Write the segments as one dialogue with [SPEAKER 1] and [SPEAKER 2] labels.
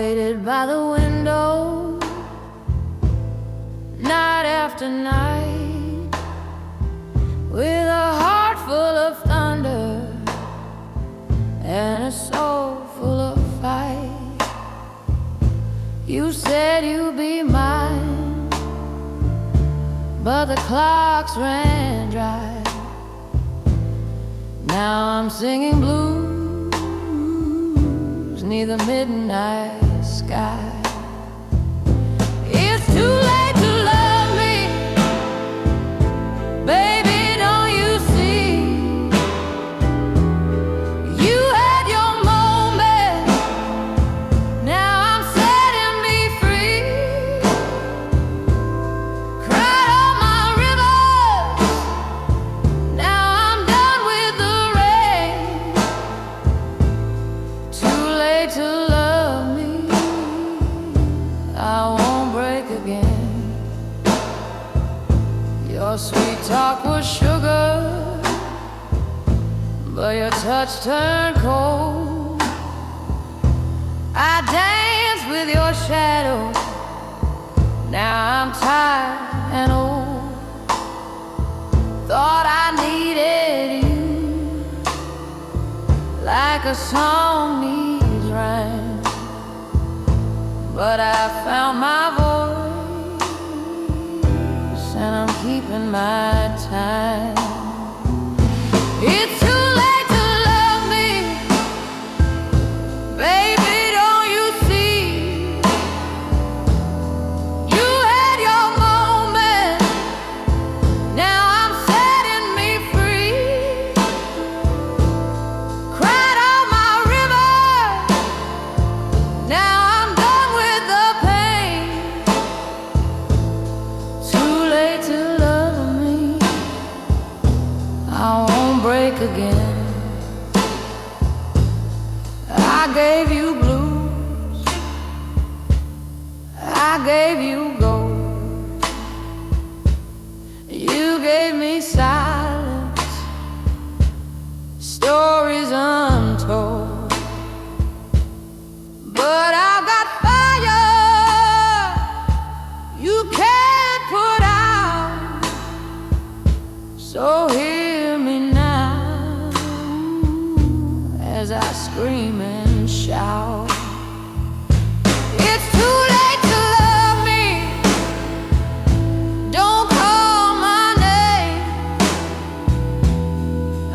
[SPEAKER 1] waited by the window night after night with a heart full of thunder and a soul full of fight. You said you'd be mine, but the clocks ran dry. Now I'm singing blues neath the midnight sky. It's too late to love me, baby, don't you see? You had your moment, now I'm setting me free. Cried all my rivers, now I'm done with the rain. Too late to love me, I won't break again. Your sweet talk was sugar, but your touch turned cold. I danced with your shadow, now I'm tired and old. Thought I needed you like a song needs rhyme, but I found my voice and I'm keeping my time. It's too late to love me, baby, don't you see? You had your moment, now I'm setting me free. Cried all my rivers, now I'm done with the pain. Too late to love me, I won't break again. I gave you blues, I gave you gold, you gave me silence, stories untold. But I've got fire you can't put out, so hear me now as I scream and shout. It's too late to love me, don't call my name.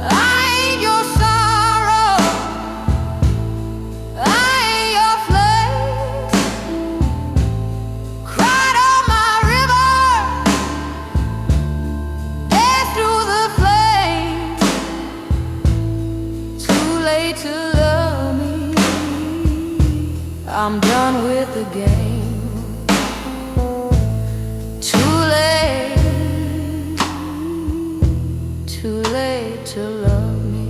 [SPEAKER 1] I ain't your sorrow, I ain't your flame. Cried all my rivers, danced through the flames. Too late to love me, I'm done with the game. Too late to love me.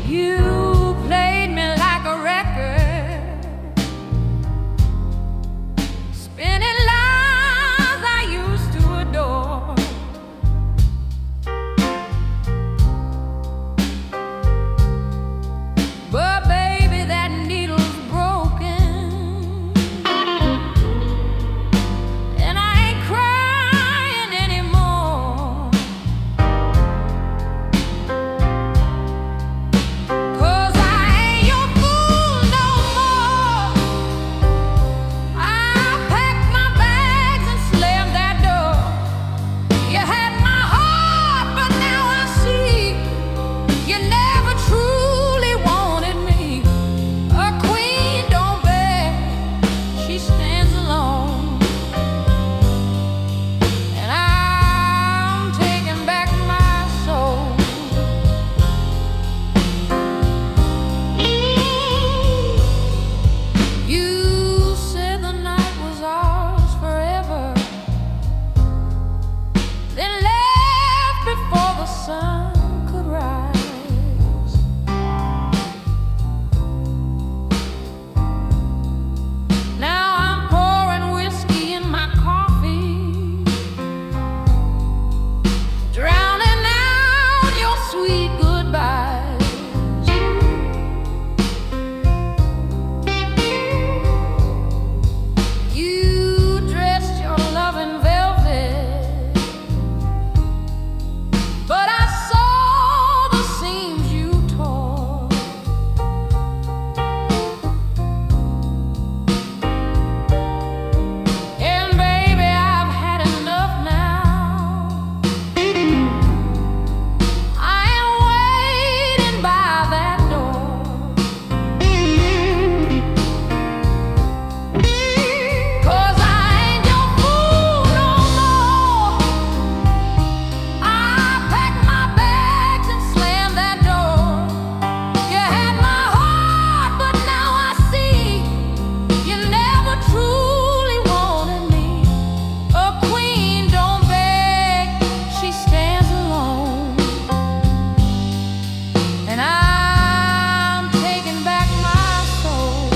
[SPEAKER 1] You played me like a record, spinning lines I used to adore. But baby, that needle's broken, and I ain't crying anymore. 'Cause I ain't your fool no more. I packed my bags and slammed that door. You had my heart, but now I see you never truly wanted me. A queen don't beg, she stands alone. And I'm taking back my soul. You said the night was ours forever, then left before the sun could rise. Now I'm pouring whiskey in my coffee, drowning out your sweet goodbyes. You dressed your love in velvet, but I saw the seams you tore. And baby, I've had enough now. I am waiting by that door. 'Cause I ain't your fool no more. I packed my bags and slammed that door. You had my heart, but now I see you never truly wanted me. A queen don't beg, she stands alone. And I'm taking back my soul.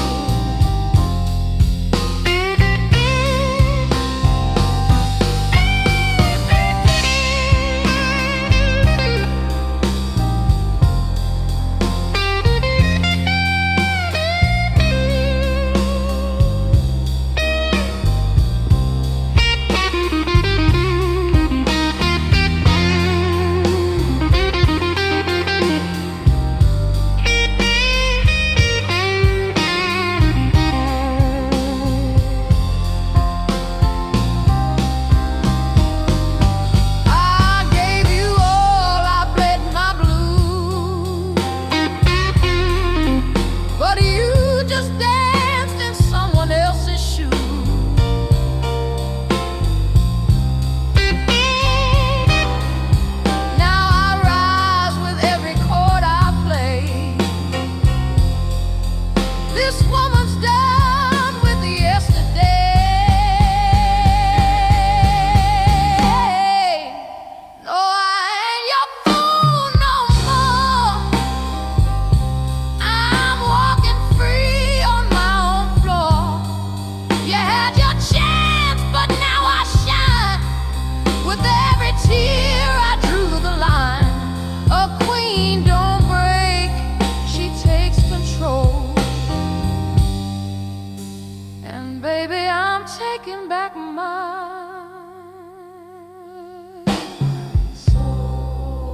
[SPEAKER 1] I gave you all, I bled my blues, but you just danced in someone else's shoes. Now I rise with every chord I play. This woman's done with yesterday. No, I ain't your fool no more. I'm walking free on my own floor. You had your chance, but now I shine. With every tear I drew the line. A queen don't break, she takes control. And baby, I'm taking back my soul.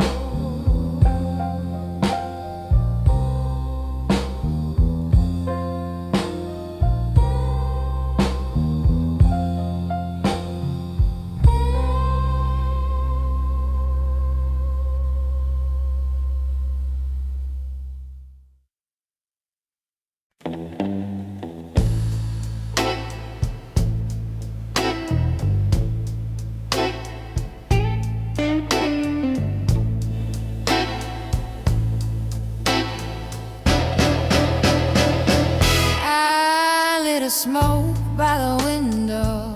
[SPEAKER 1] Smoke by the window,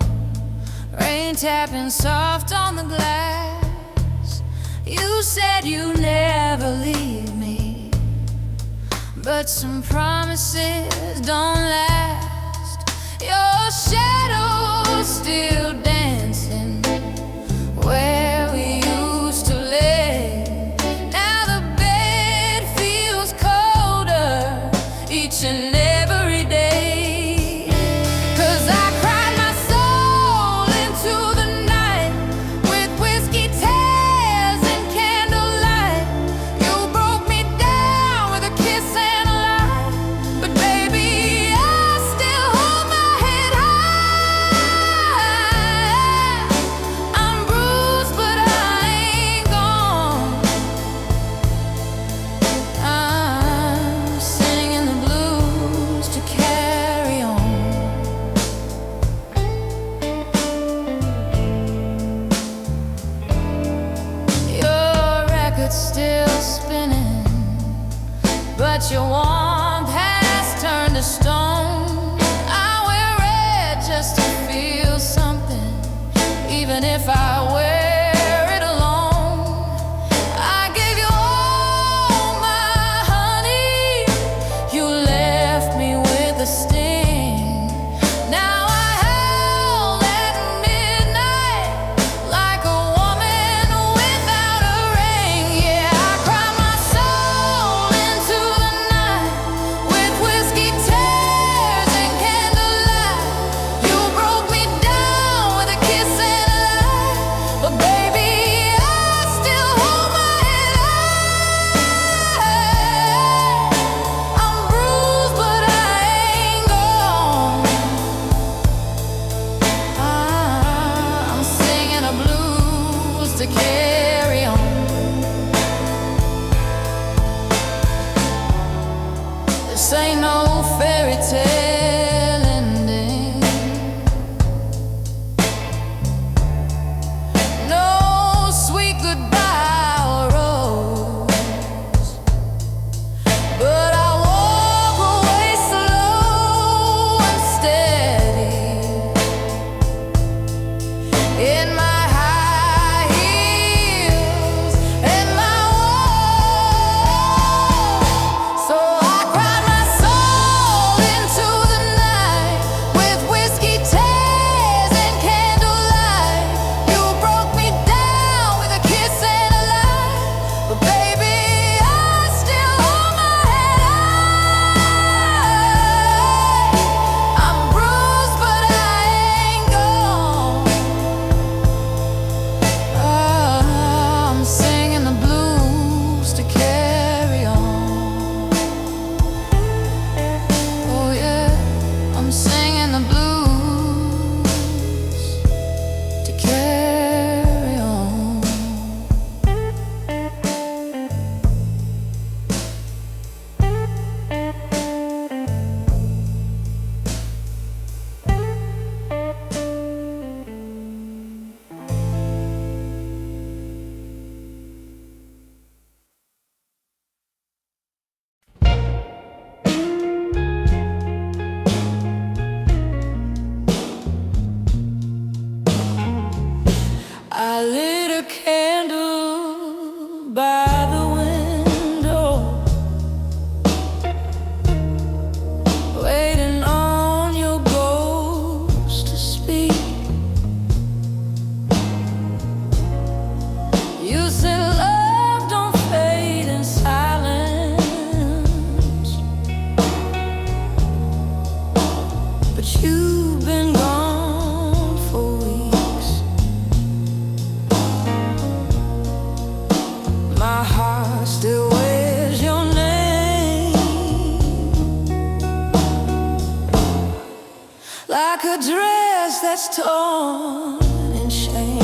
[SPEAKER 1] rain tapping soft on the glass. You said you never leave me, but some promises don't last. Your shadow's still dancing where we used to lay. Now the bed feels colder each and every day. 'Cause I cried my soul into the night with whiskey tears and candlelight. You broke me down with a kiss and a lie, but baby, I still hold my head high. I'm bruised, but I ain't gone. I'm singing the blues to carry on. Your record's still spinning, but your warmth has turned to stone. I wear red just to feel something, even if I wear it alone. I gave you all my honey, you left me with a sting. Now I howl at midnight like a woman without a ring. Yeah, I cry my soul into the night with whiskey tears and candlelight. You broke me down with a kiss and a lie, but baby, I still hold my head high. I'm bruised, but I ain't gone. I'm singing the blues to carry on. This ain't no fairy tale ending, no sweet goodbye or rose, but I walk away slow and steady in my high heels and my walls. So I cried my soul into the night with whiskey tears and candlelight. You broke me down with a kiss and a lie, but baby, I still hold my head high. I'm bruised, but I ain't gone. I'm singing the blues to carry on. Oh yeah, I'm singing the blues to carry on. I lit a candle by the window, waiting on your ghost to speak. You said love don't fade in silence, but you've been gone for weeks. My heart still wears your name like a dress that's torn in shame.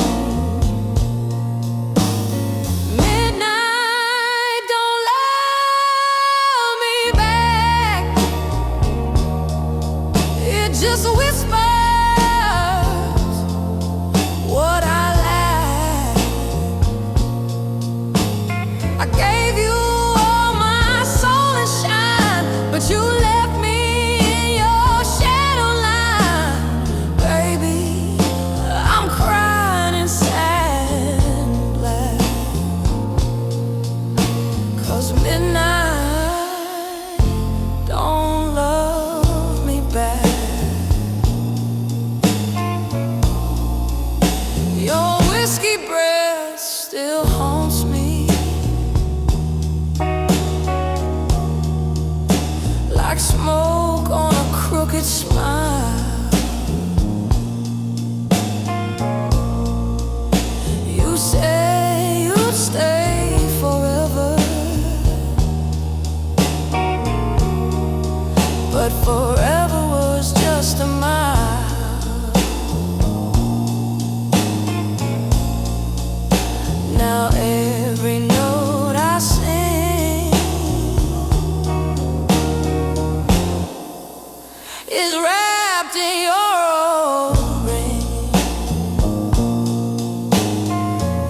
[SPEAKER 1] Midnight don't love me back, it just whispers what I lack. I gave you all my soul and shine, but you left me in your shadow line. Baby, like smoke on a crooked smile. You say you'd stay forever, but forever was just a mile. Now every note I sing is wrapped in your old ring.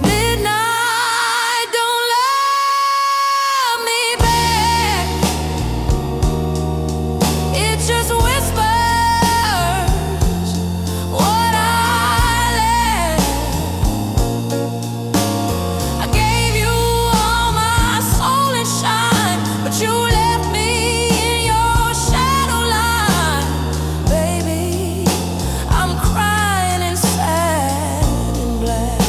[SPEAKER 1] Midnight, don't love me back. It just whispers what I left. I gave you all my soul and shine, but you left me in your shadow line. Baby, I'm crying and sad and black,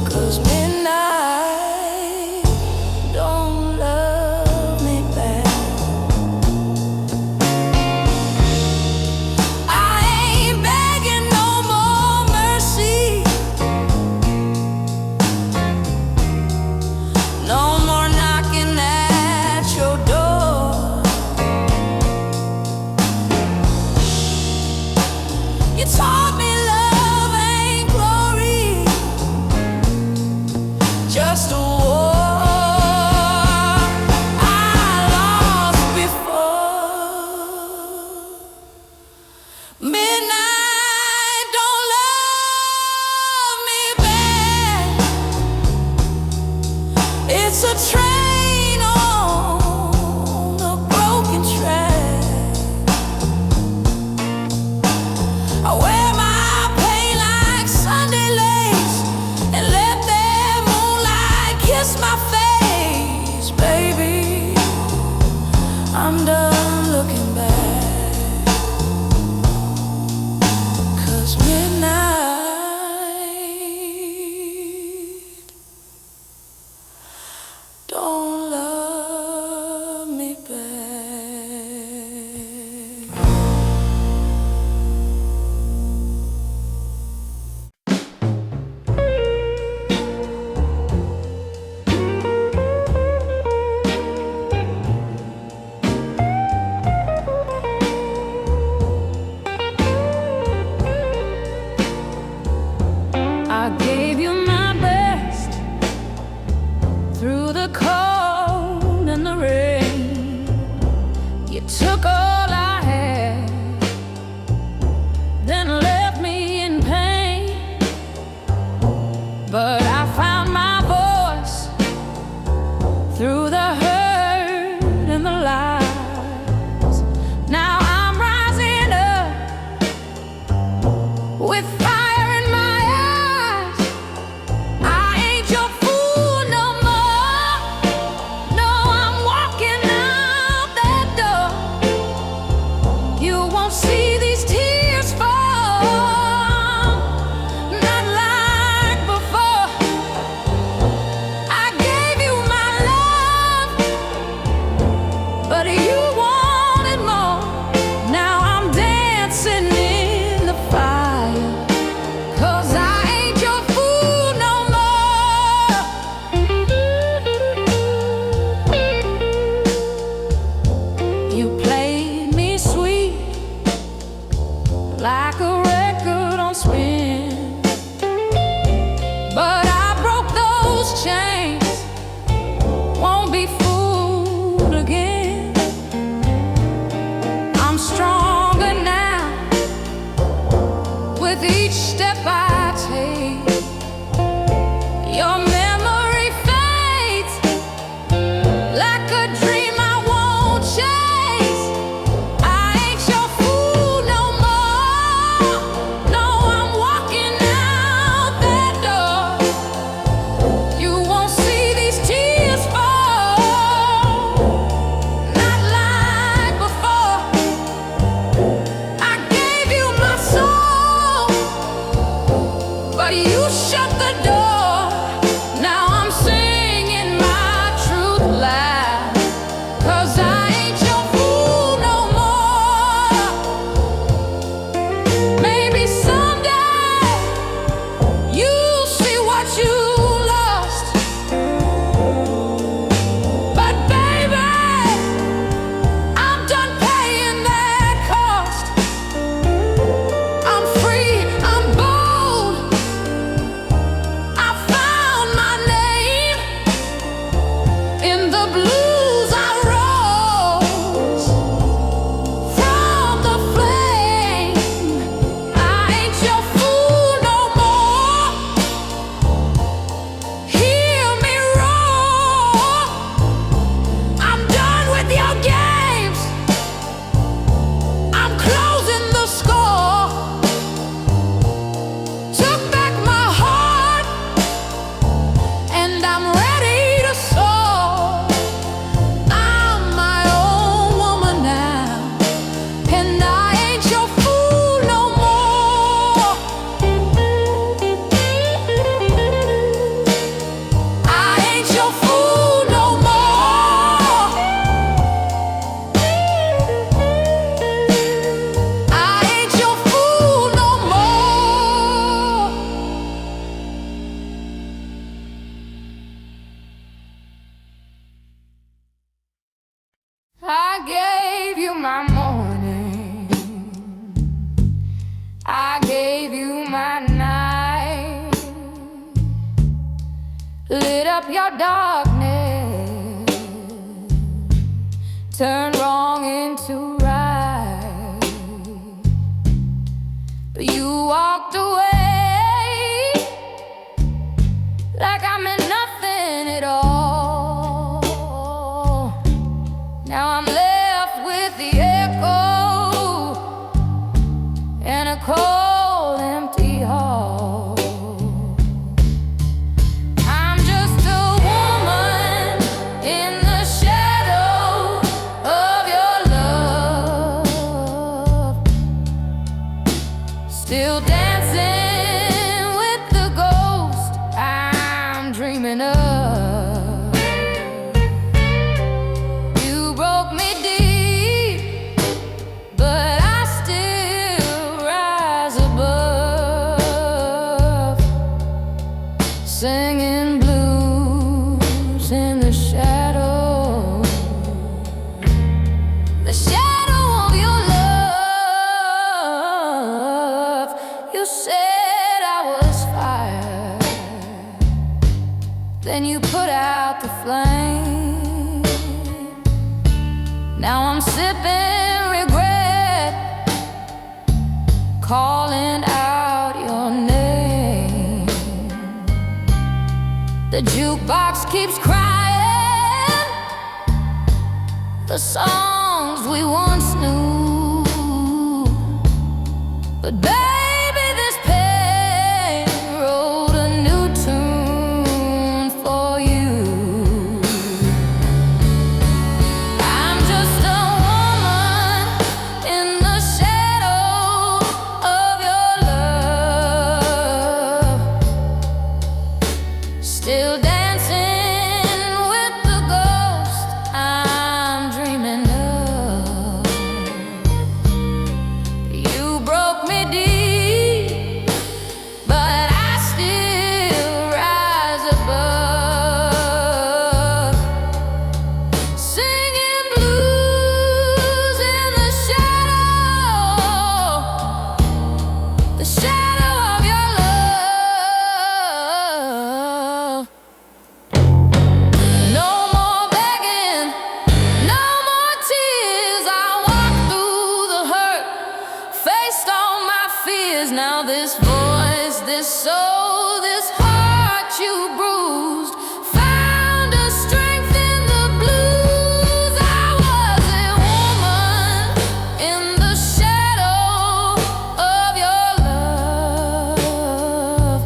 [SPEAKER 1] 'cause midnight don't love me back. I ain't begging no more mercy, no more knocking at your door. You taught me love ain't glory, just a war I lost before. Midnight, don't love me back. It's a train on a broken track. I wear my pain like Sunday lace and let that moonlight kiss my face. Baby, I'm done looking back, 'cause midnight don't love me back. I gave you my best through the cold and the rain. You took all I had, then left me in pain. But I found my voice through the hurt and the lies. Now I'm rising up with fire in my eyes. I ain't your fool no more. No, I'm walking out that door. You won't see these tears fall, not like before. I gave you my love, but you wanted more. Now I'm dancing in the fire, 'cause I ain't your fool no more. You played me sweet like a record on spin, but I broke those chains, won't be fooled again. I'm stronger now with each step I take. Your memory fades like a dream I won't chase. I ain't your fool no more. No, I'm walking out that door. You won't see these tears fall, the blues I rose from the flame. I ain't your fool no more. Hear me roar. I'm done with your games. I'm closing the score. Took back my heart, and I'm ready to soar. I'm my own woman now, and I ain't your fool no more. I ain't your fool no more. I ain't your fool no more. I gave you my morning, I gave you my night, lit up your darkness, turned wrong into right. But you walked away like I meant nothing at all. Now I'm left with the echo and a cold, empty hall. I'm just a woman in the shadow of your love, still dancing with the ghost I'm dreaming of. You broke me deep, but I still rise above, singing blues in the shadow, the shadow of your love. You said I was fire, then you put out the flame. Now I'm sipping regret, calling out your name. The jukebox keeps crying the songs we once knew, but baby, this pain wrote a new tune for you. I'm just a woman in the shadow of your love, still dancing with the ghost I'm dreaming of. You broke me deep, but I still rise above, singing blues in the shadow of your love. No more begging, no more tears. I walked through the hurt, faced all my fears. Now this voice, this soul, this heart you bruised, found a strength in the blues. I was a woman in the shadow of your love.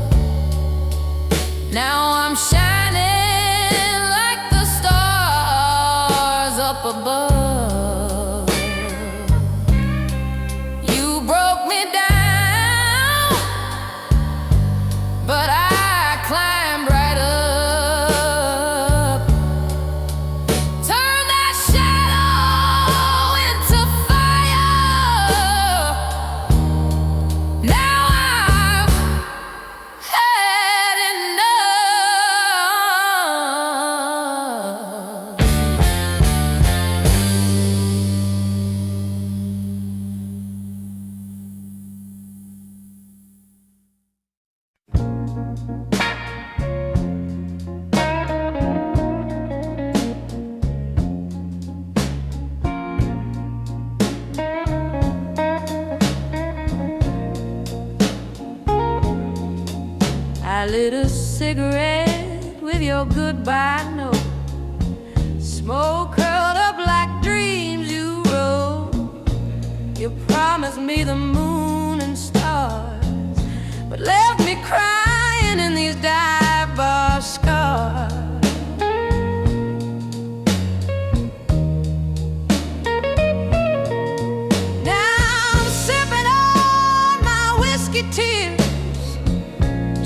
[SPEAKER 1] Now I'm shining like the stars up above. You broke me down, but I climbed right up. Turn that shadow into fire. Now I've had enough. cigarette with your goodbye note. Smoke curled up like dreams you wrote. You promised me the moon and stars, but left me crying in these dive bar scars. Tears,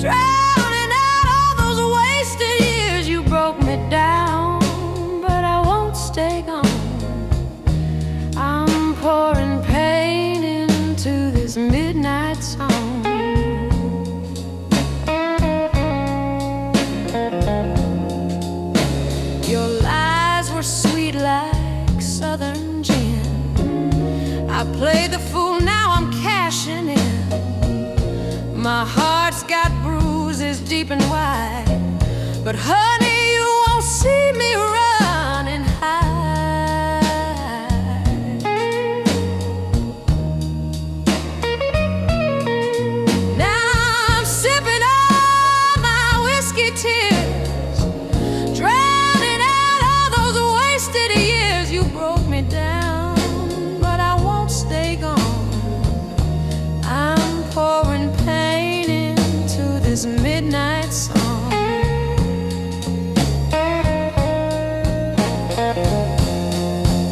[SPEAKER 1] drowning out all those wasted years. You broke me down, but I won't stay gone. I'm pouring pain into this midnight song. Your lies were sweet like southern gin. I played the fool, now I'm cashing in. My heart's got bruises deep and wide, but honey, you won't see me run and hide. Now I'm sipping on my whiskey tears, drowning out all those wasted years. You broke me down, but I won't stay gone. I'm pouring pain into this midnight song.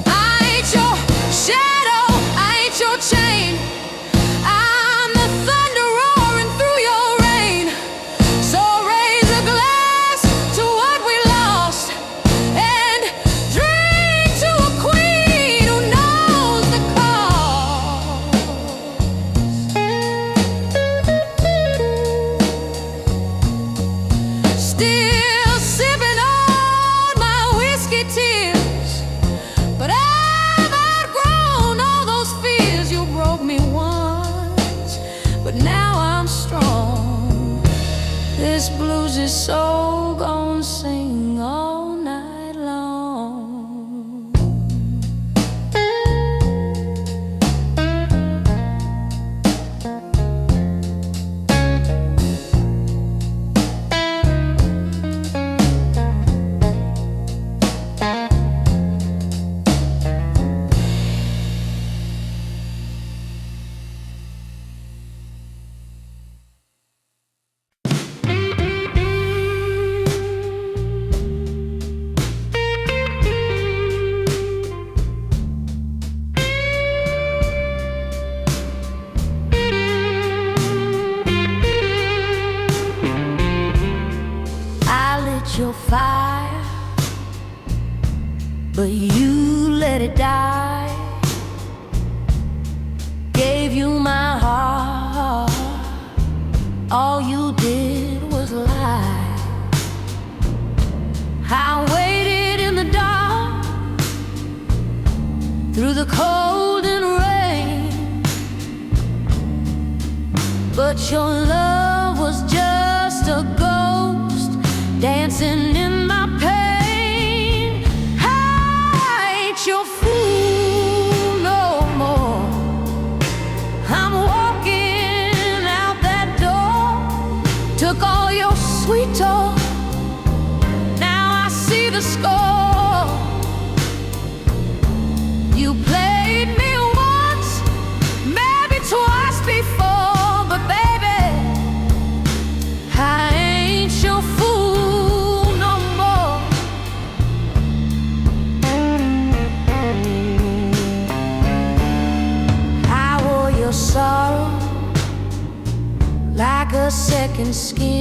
[SPEAKER 1] I ain't your shadow, I ain't your chain. I'm the thunder roaring through your rain. So raise a glass to what we lost and drink to a queen who knows the cost. Still sipping on my whiskey tears, but I've outgrown all those fears. You broke me once, but now I'm strong. This blues is so gonna sing all night long. Your fire, but you let it die. Gave you my heart, all you did was lie. I waited in the dark, through the cold and rain, but your love was just a ghost dancing in my pain. I ain't your fool no more. I'm walking out that door. Took all your sweet talk, now I see the score. You played me once, maybe twice before, but baby, I ain't your fool no more. I wore your sorrow like a second skin.